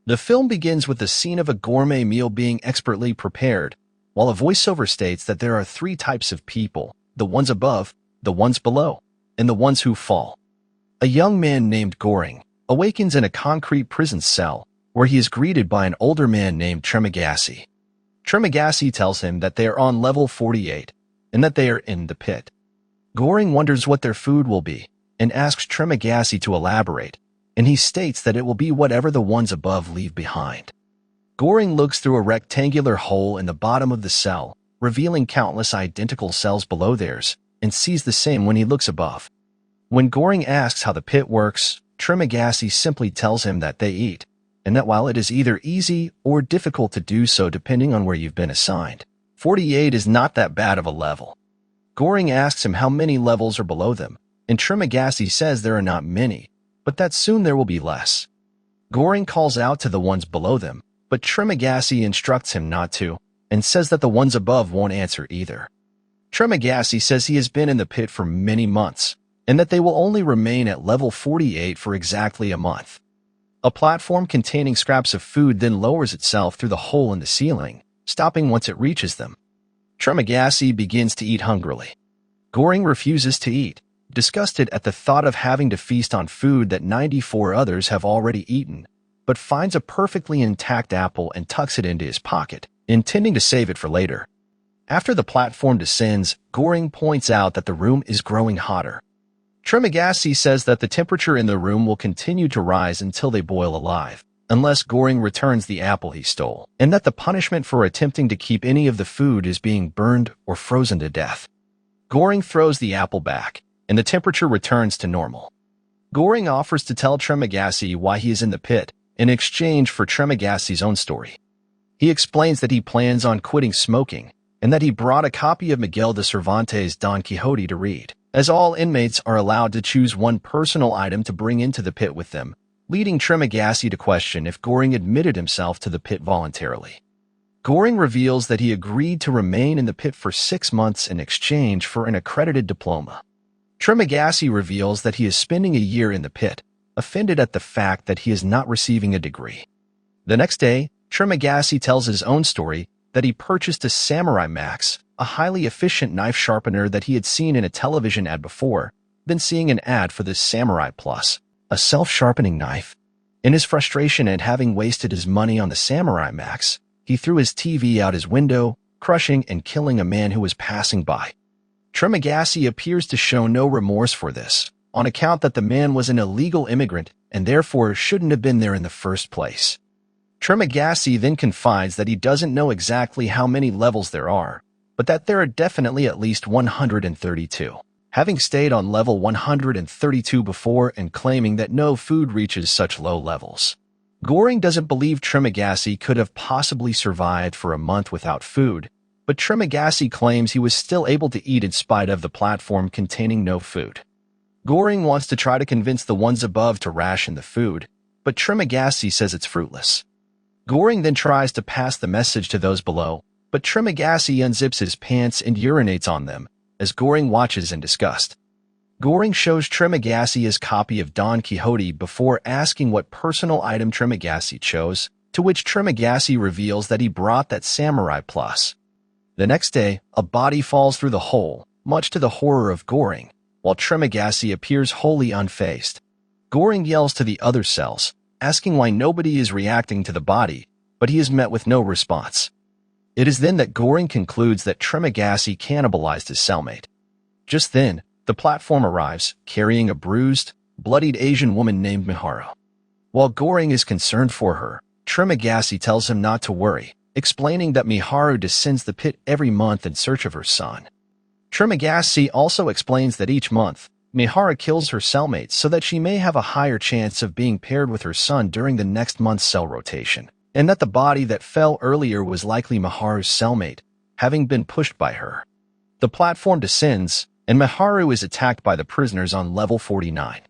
The film begins with the scene of a gourmet meal being expertly prepared, while a voiceover states that there are three types of people: the ones above, the ones below, and the ones who fall. A young man named Goring awakens in a concrete prison cell, where he is greeted by an older man named Tremagasi. Tremagasi tells him that they are on level 48, and that they are in the pit. Goring wonders what their food will be, and asks Tremagasi to elaborate, and he states that it will be whatever the ones above leave behind. Goring looks through a rectangular hole in the bottom of the cell, revealing countless identical cells below theirs, and sees the same when he looks above. When Goring asks how the pit works, Tremagasi simply tells him that they eat, and that while it is either easy or difficult to do so depending on where you've been assigned, 48 is not that bad of a level. Goring asks him how many levels are below them, and Tremagasi says there are not many, but that soon there will be less. Goring calls out to the ones below them, but Tremagasi instructs him not to, and says that the ones above won't answer either. Tremagasi says he has been in the pit for many months, and that they will only remain at level 48 for exactly a month. A platform containing scraps of food then lowers itself through the hole in the ceiling, stopping once it reaches them. Tremagasi begins to eat hungrily. Goring refuses to eat, disgusted at the thought of having to feast on food that 94 others have already eaten, but finds a perfectly intact apple and tucks it into his pocket, intending to save it for later. After the platform descends, Goring points out that the room is growing hotter. Tremagasi says that the temperature in the room will continue to rise until they boil alive, unless Goring returns the apple he stole, and that the punishment for attempting to keep any of the food is being burned or frozen to death. Goring throws the apple back, and the temperature returns to normal. Goring offers to tell Tremagasi why he is in the pit, in exchange for Tremagasi's own story. He explains that he plans on quitting smoking, and that he brought a copy of Miguel de Cervantes' Don Quixote to read, as all inmates are allowed to choose one personal item to bring into the pit with them, leading Tremagasi to question if Goring admitted himself to the pit voluntarily. Goring reveals that he agreed to remain in the pit for 6 months in exchange for an accredited diploma. Tremagasi reveals that he is spending a year in the pit, offended at the fact that he is not receiving a degree. The next day, Tremagasi tells his own story that he purchased a Samurai Max, a highly efficient knife sharpener that he had seen in a television ad before, then seeing an ad for the Samurai Plus, a self-sharpening knife. In his frustration at having wasted his money on the Samurai Max, he threw his TV out his window, crushing and killing a man who was passing by. Tremagasi appears to show no remorse for this, on account that the man was an illegal immigrant and therefore shouldn't have been there in the first place. Tremagasi then confides that he doesn't know exactly how many levels there are, but that there are definitely at least 132. Having stayed on level 132 before and claiming that no food reaches such low levels. Goring doesn't believe Tremagasi could have possibly survived for a month without food, but Tremagasi claims he was still able to eat in spite of the platform containing no food. Goring wants to try to convince the ones above to ration the food, but Tremagasi says it's fruitless. Goring then tries to pass the message to those below, but Tremagasi unzips his pants and urinates on them, as Goring watches in disgust. Goring shows Tremagasi his copy of Don Quixote before asking what personal item Tremagasi chose, to which Tremagasi reveals that he brought that Samurai Plus. The next day, a body falls through the hole, much to the horror of Goring, while Tremagasi appears wholly unfazed. Goring yells to the other cells, asking why nobody is reacting to the body, but he is met with no response. It is then that Goring concludes that Tremagasi cannibalized his cellmate. Just then, the platform arrives, carrying a bruised, bloodied Asian woman named Miharu. While Goring is concerned for her, Tremagasi tells him not to worry, explaining that Miharu descends the pit every month in search of her son. Tremagasi also explains that each month, Miharu kills her cellmates so that she may have a higher chance of being paired with her son during the next month's cell rotation, and that the body that fell earlier was likely Miharu's cellmate, having been pushed by her. The platform descends, and Miharu is attacked by the prisoners on level 49.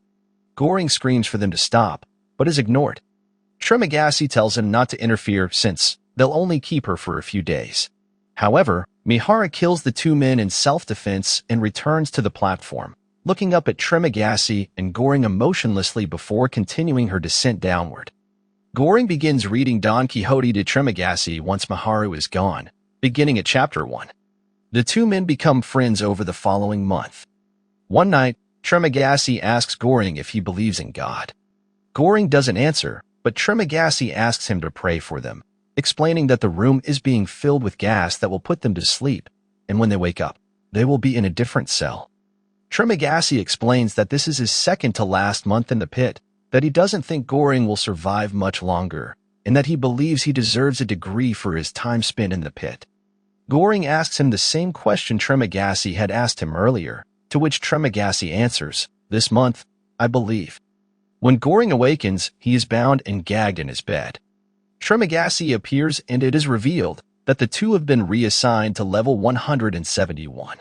Goring screams for them to stop, but is ignored. Tremagasi tells him not to interfere since they'll only keep her for a few days. However, Miharu kills the two men in self-defense and returns to the platform, looking up at Tremagasi and Goring emotionlessly before continuing her descent downward. Goring begins reading Don Quixote de Trimagasi once Maharu is gone, beginning at Chapter 1. The two men become friends over the following month. One night, Trimagasi asks Goring if he believes in God. Goring doesn't answer, but Trimagasi asks him to pray for them, explaining that the room is being filled with gas that will put them to sleep, and when they wake up, they will be in a different cell. Trimagasi explains that this is his second to last month in the pit, that he doesn't think Goring will survive much longer, and that he believes he deserves a degree for his time spent in the pit. Goring asks him the same question Trimagasi had asked him earlier, to which Trimagasi answers, "This month, I believe." When Goring awakens, he is bound and gagged in his bed. Trimagasi appears and it is revealed that the two have been reassigned to level 171.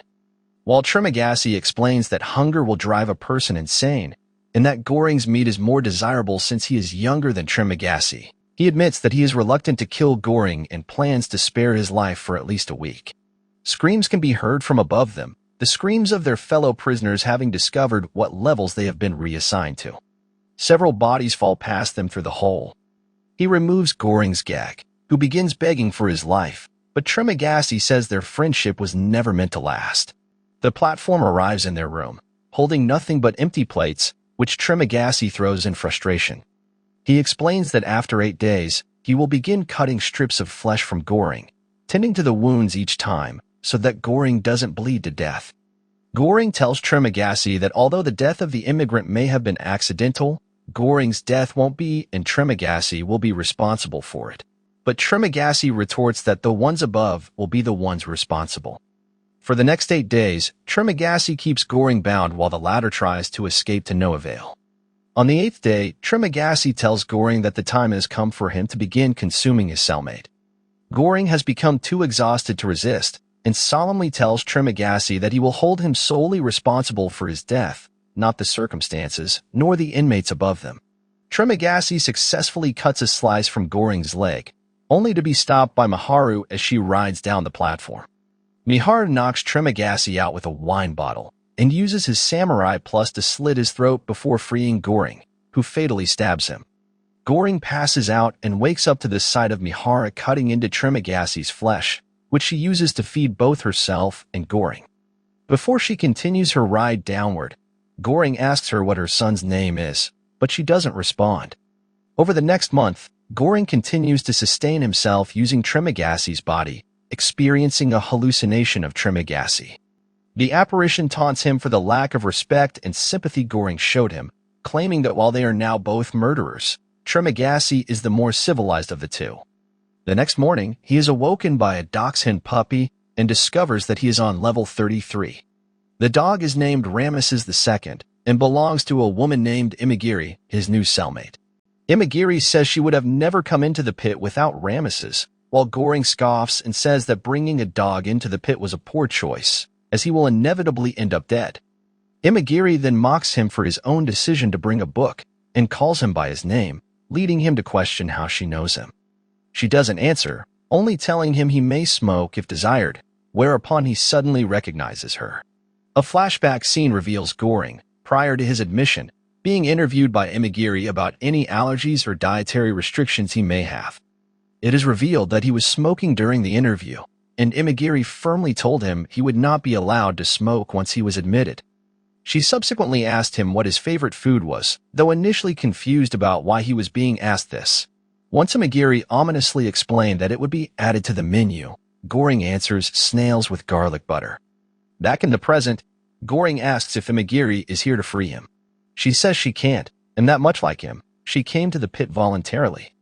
While Trimagasi explains that hunger will drive a person insane, and that Goring's meat is more desirable since he is younger than Trimagasi, he admits that he is reluctant to kill Goring and plans to spare his life for at least a week. Screams can be heard from above them, the screams of their fellow prisoners having discovered what levels they have been reassigned to. Several bodies fall past them through the hole. He removes Goring's gag, who begins begging for his life, but Trimagasi says their friendship was never meant to last. The platform arrives in their room, holding nothing but empty plates, which Trimagasi throws in frustration. He explains that after 8 days, he will begin cutting strips of flesh from Goring, tending to the wounds each time, so that Goring doesn't bleed to death. Goring tells Trimagasi that although the death of the immigrant may have been accidental, Goring's death won't be, and Trimagasi will be responsible for it. But Trimagasi retorts that the ones above will be the ones responsible. For the next 8 days, Trimagasi keeps Goring bound while the latter tries to escape to no avail. On the 8th day, Trimagasi tells Goring that the time has come for him to begin consuming his cellmate. Goring has become too exhausted to resist, and solemnly tells Trimagasi that he will hold him solely responsible for his death, not the circumstances, nor the inmates above them. Trimagasi successfully cuts a slice from Goring's leg, only to be stopped by Maharu as she rides down the platform. Miharu knocks Trimagasi out with a wine bottle and uses his samurai plus to slit his throat before freeing Goring, who fatally stabs him. Goring passes out and wakes up to the sight of Miharu cutting into Trimagasi's flesh, which she uses to feed both herself and Goring. Before she continues her ride downward, Goring asks her what her son's name is, but she doesn't respond. Over the next month, Goring continues to sustain himself using Trimagasi's body, experiencing a hallucination of Trimagasi. The apparition taunts him for the lack of respect and sympathy Goring showed him, claiming that while they are now both murderers, Trimagasi is the more civilized of the two. The next morning, he is awoken by a dachshund puppy and discovers that he is on level 33. The dog is named Ramesses II and belongs to a woman named Imagiri, his new cellmate. Imagiri says she would have never come into the pit without Ramesses, while Goring scoffs and says that bringing a dog into the pit was a poor choice, as he will inevitably end up dead. Imagiri then mocks him for his own decision to bring a book and calls him by his name, leading him to question how she knows him. She doesn't answer, only telling him he may smoke if desired, whereupon he suddenly recognizes her. A flashback scene reveals Goring, prior to his admission, being interviewed by Imagiri about any allergies or dietary restrictions he may have. It is revealed that he was smoking during the interview, and Imagiri firmly told him he would not be allowed to smoke once he was admitted. She subsequently asked him what his favorite food was, though initially confused about why he was being asked this. Once Imagiri ominously explained that it would be added to the menu, Goring answers snails with garlic butter. Back in the present, Goring asks if Imagiri is here to free him. She says she can't, and that much like him, she came to the pit voluntarily.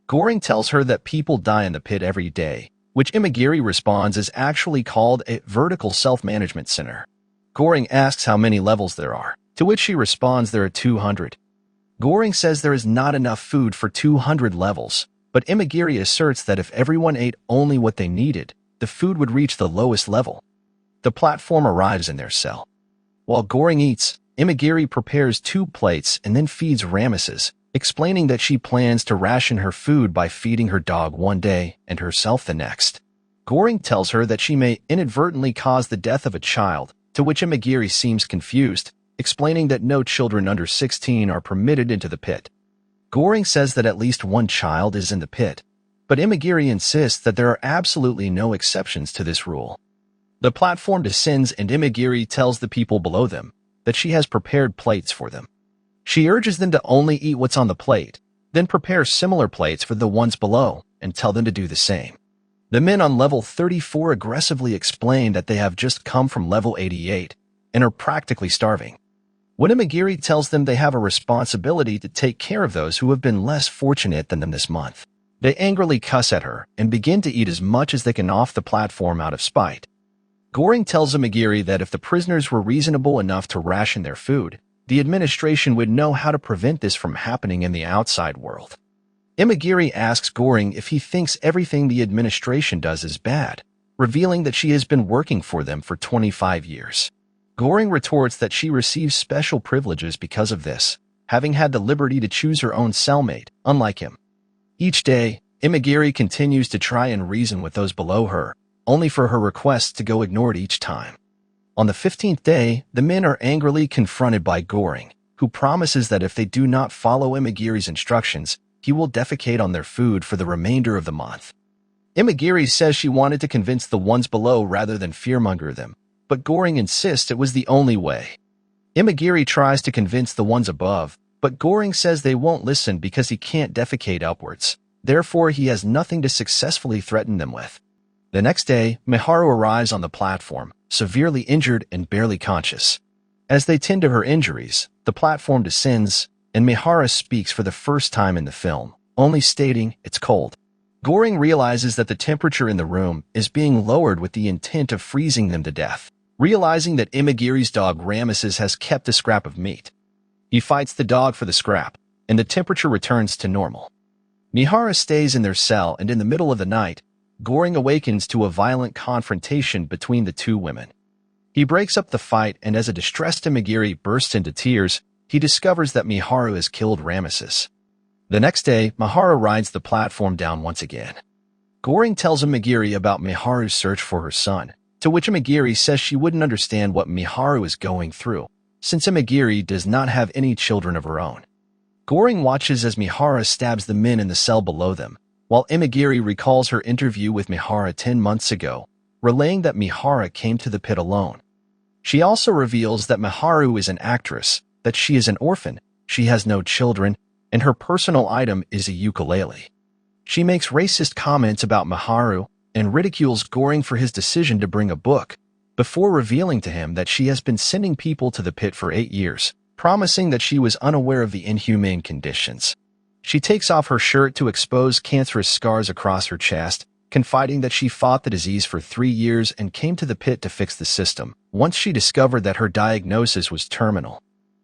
Goring tells her that people die in the pit every day, which Imagiri responds is actually called a vertical self-management center. Goring asks how many levels there are, to which she responds there are 200. Goring says there is not enough food for 200 levels, but Imagiri asserts that if everyone ate only what they needed, the food would reach the lowest level. The platform arrives in their cell. While Goring eats, Imagiri prepares 2 plates and then feeds Ramesses, explaining that she plans to ration her food by feeding her dog one day and herself the next. Goring tells her that she may inadvertently cause the death of a child, to which Imagiri seems confused, explaining that no children under 16 are permitted into the pit. Goring says that at least one child is in the pit, but Imagiri insists that there are absolutely no exceptions to this rule. The platform descends and Imagiri tells the people below them that she has prepared plates for them. She urges them to only eat what's on the plate, then prepare similar plates for the ones below and tell them to do the same. The men on level 34 aggressively explain that they have just come from level 88 and are practically starving. When Imagiri tells them they have a responsibility to take care of those who have been less fortunate than them this month, they angrily cuss at her and begin to eat as much as they can off the platform out of spite. Goring tells Imagiri that if the prisoners were reasonable enough to ration their food, the administration would know how to prevent this from happening in the outside world. Imagiri asks Goring if he thinks everything the administration does is bad, revealing that she has been working for them for 25 years. Goring retorts that she receives special privileges because of this, having had the liberty to choose her own cellmate, unlike him. Each day, Imagiri continues to try and reason with those below her, only for her requests to go ignored each time. On the 15th day, the men are angrily confronted by Goring, who promises that if they do not follow Imagiri's instructions, he will defecate on their food for the remainder of the month. Imagiri says she wanted to convince the ones below rather than fearmonger them, but Goring insists it was the only way. Imagiri tries to convince the ones above, but Goring says they won't listen because he can't defecate upwards. Therefore, he has nothing to successfully threaten them with. The next day, Miharu arrives on the platform, severely injured and barely conscious. As they tend to her injuries, the platform descends, and Miharu speaks for the first time in the film, only stating it's cold. Goring realizes that the temperature in the room is being lowered with the intent of freezing them to death, realizing that Imagiri's dog Ramesses has kept a scrap of meat. He fights the dog for the scrap, and the temperature returns to normal. Miharu stays in their cell, and in the middle of the night, Goring awakens to a violent confrontation between the two women. He breaks up the fight, and as a distressed Imagiri bursts into tears, he discovers that Miharu has killed Ramesses. The next day, Miharu rides the platform down once again. Goring tells Imagiri about Miharu's search for her son, to which Imagiri says she wouldn't understand what Miharu is going through, since Imagiri does not have any children of her own. Goring watches as Miharu stabs the men in the cell below them, while Imagiri recalls her interview with Miharu 10 months ago, relaying that Miharu came to the pit alone. She also reveals that Miharu is an actress, that she is an orphan, she has no children, and her personal item is a ukulele. She makes racist comments about Miharu and ridicules Goring for his decision to bring a book, before revealing to him that she has been sending people to the pit for 8 years, promising that she was unaware of the inhumane conditions. She takes off her shirt to expose cancerous scars across her chest, confiding that she fought the disease for 3 years and came to the pit to fix the system, once she discovered that her diagnosis was terminal.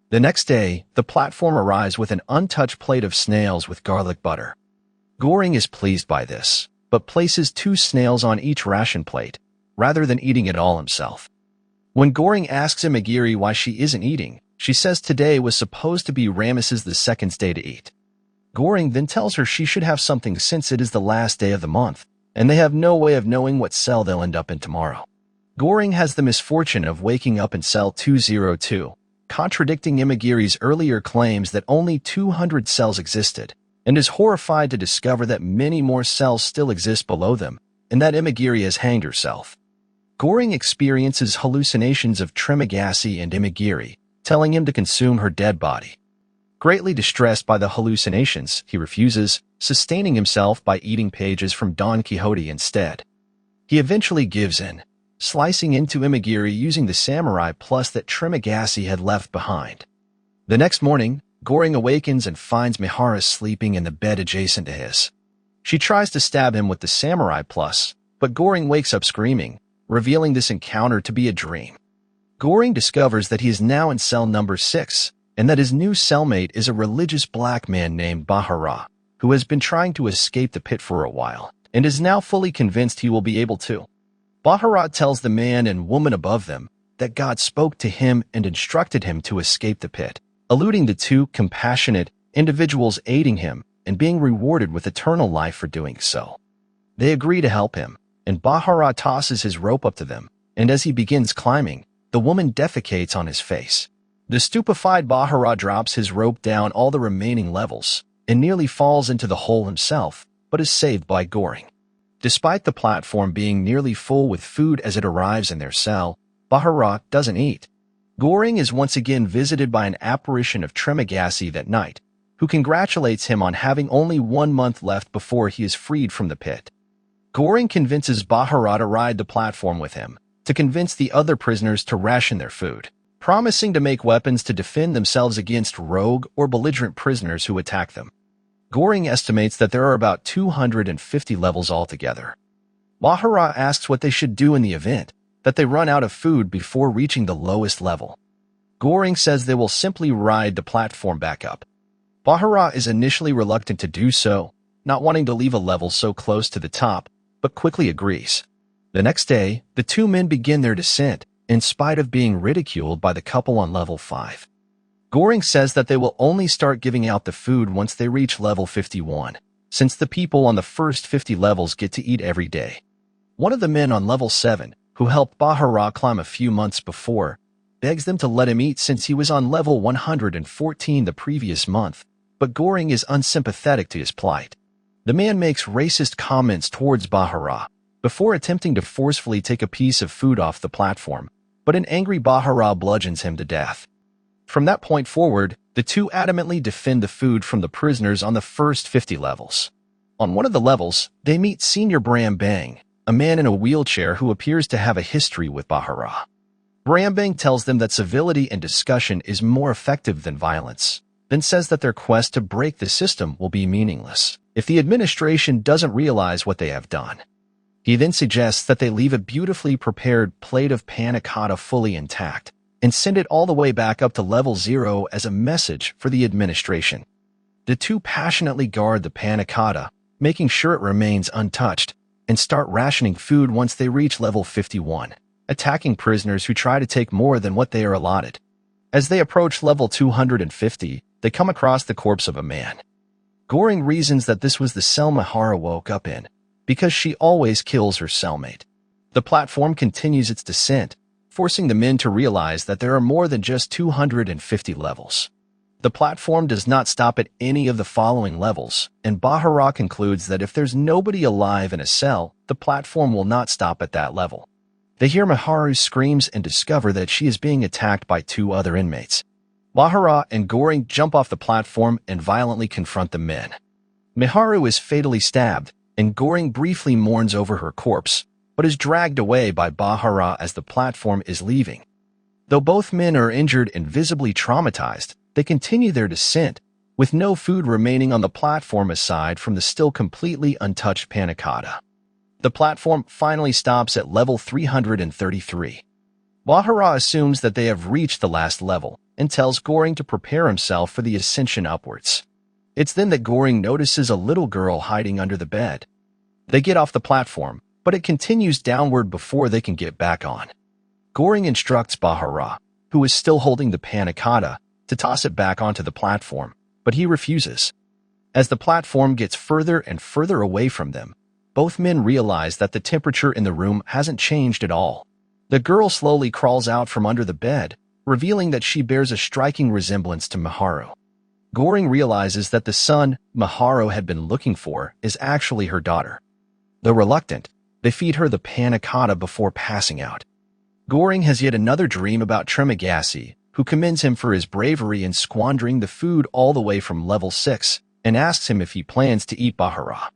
The next day, the platform arrives with an untouched plate of snails with garlic butter. Goring is pleased by this, but places 2 snails on each ration plate, rather than eating it all himself. When Goring asks Imagiri why she isn't eating, she says today was supposed to be Ramesses II's day to eat. Goring then tells her she should have something since it is the last day of the month, and they have no way of knowing what cell they'll end up in tomorrow. Goring has the misfortune of waking up in cell 202, contradicting Imagiri's earlier claims that only 200 cells existed, and is horrified to discover that many more cells still exist below them, and that Imagiri has hanged herself. Goring experiences hallucinations of Tremagasi and Imagiri, telling him to consume her dead body. Greatly distressed by the hallucinations, he refuses, sustaining himself by eating pages from Don Quixote instead. He eventually gives in, slicing into Imagiri using the samurai plus that Tremagasi had left behind. The next morning, Goring awakens and finds Miharu sleeping in the bed adjacent to his. She tries to stab him with the samurai plus, but Goring wakes up screaming, revealing this encounter to be a dream. Goring discovers that he is now in cell number 6, and that his new cellmate is a religious black man named Bahara, who has been trying to escape the pit for a while, and is now fully convinced he will be able to. Bahara tells the man and woman above them that God spoke to him and instructed him to escape the pit, alluding to 2 compassionate individuals aiding him and being rewarded with eternal life for doing so. They agree to help him, and Bahara tosses his rope up to them, and as he begins climbing, the woman defecates on his face. The stupefied Bahara drops his rope down all the remaining levels, and nearly falls into the hole himself, but is saved by Goring. Despite the platform being nearly full with food as it arrives in their cell, Bahara doesn't eat. Goring is once again visited by an apparition of Tremagasi that night, who congratulates him on having only 1 month left before he is freed from the pit. Goring convinces Bahara to ride the platform with him, to convince the other prisoners to ration their food, promising to make weapons to defend themselves against rogue or belligerent prisoners who attack them. Goring estimates that there are about 250 levels altogether. Bahara asks what they should do in the event that they run out of food before reaching the lowest level. Goring says they will simply ride the platform back up. Bahara is initially reluctant to do so, not wanting to leave a level so close to the top, but quickly agrees. The next day, the two men begin their descent, in spite of being ridiculed by the couple on level 5. Goring says that they will only start giving out the food once they reach level 51, since the people on the first 50 levels get to eat every day. One of the men on level 7, who helped Bahara climb a few months before, begs them to let him eat since he was on level 114 the previous month, but Goring is unsympathetic to his plight. The man makes racist comments towards Bahara, before attempting to forcefully take a piece of food off the platform, but an angry Bahara bludgeons him to death. From that point forward, the two adamantly defend the food from the prisoners on the first 50 levels. On one of the levels, they meet Senior Brambang, a man in a wheelchair who appears to have a history with Bahara. Brambang tells them that civility and discussion is more effective than violence, then says that their quest to break the system will be meaningless if the administration doesn't realize what they have done. He then suggests that they leave a beautifully prepared plate of panna cotta fully intact and send it all the way back up to level 0 as a message for the administration. The two passionately guard the panna cotta, making sure it remains untouched, and start rationing food once they reach level 51, attacking prisoners who try to take more than what they are allotted. As they approach level 250, they come across the corpse of a man. Goring reasons that this was the cell Mahara woke up in, because she always kills her cellmate. The platform continues its descent, forcing the men to realize that there are more than just 250 levels. The platform does not stop at any of the following levels, and Bahara concludes that if there's nobody alive in a cell, the platform will not stop at that level. They hear Miharu's screams and discover that she is being attacked by 2 other inmates. Bahara and Goring jump off the platform and violently confront the men. Miharu is fatally stabbed, and Goring briefly mourns over her corpse, but is dragged away by Bahara as the platform is leaving. Though both men are injured and visibly traumatized, they continue their descent, with no food remaining on the platform aside from the still completely untouched panna cotta. The platform finally stops at level 333. Bahara assumes that they have reached the last level and tells Goring to prepare himself for the ascension upwards. It's then that Goring notices a little girl hiding under the bed. They get off the platform, but it continues downward before they can get back on. Goring instructs Bahara, who is still holding the panna cotta, to toss it back onto the platform, but he refuses. As the platform gets further and further away from them, both men realize that the temperature in the room hasn't changed at all. The girl slowly crawls out from under the bed, revealing that she bears a striking resemblance to Miharu. Goring realizes that the son Miharu had been looking for is actually her daughter. Though reluctant, they feed her the panna cotta before passing out. Goring has yet another dream about Tremagasi, who commends him for his bravery in squandering the food all the way from level 6, and asks him if he plans to eat Bahara.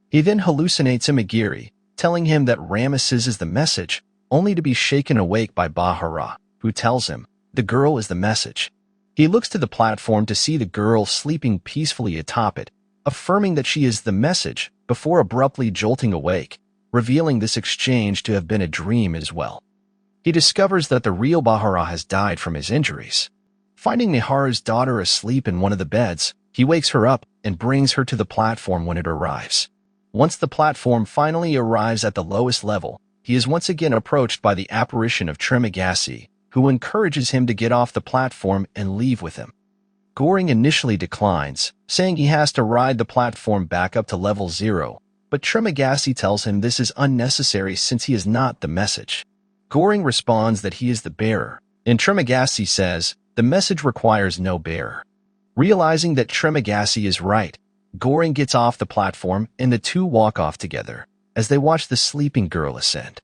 He then hallucinates Imagiri, telling him that Ramesses is the message, only to be shaken awake by Bahara, who tells him, the girl is the message. He looks to the platform to see the girl sleeping peacefully atop it, affirming that she is the message, before abruptly jolting awake, revealing this exchange to have been a dream as well. He discovers that the real Bahara has died from his injuries. Finding Miharu's daughter asleep in one of the beds, he wakes her up and brings her to the platform when it arrives. Once the platform finally arrives at the lowest level, he is once again approached by the apparition of Tremagasi, who encourages him to get off the platform and leave with him. Goring initially declines, saying he has to ride the platform back up to level 0, but Tremagasi tells him this is unnecessary since he is not the message. Goring responds that he is the bearer, and Tremagasi says, the message requires no bearer. Realizing that Tremagasi is right, Goring gets off the platform and the two walk off together as they watch the sleeping girl ascend.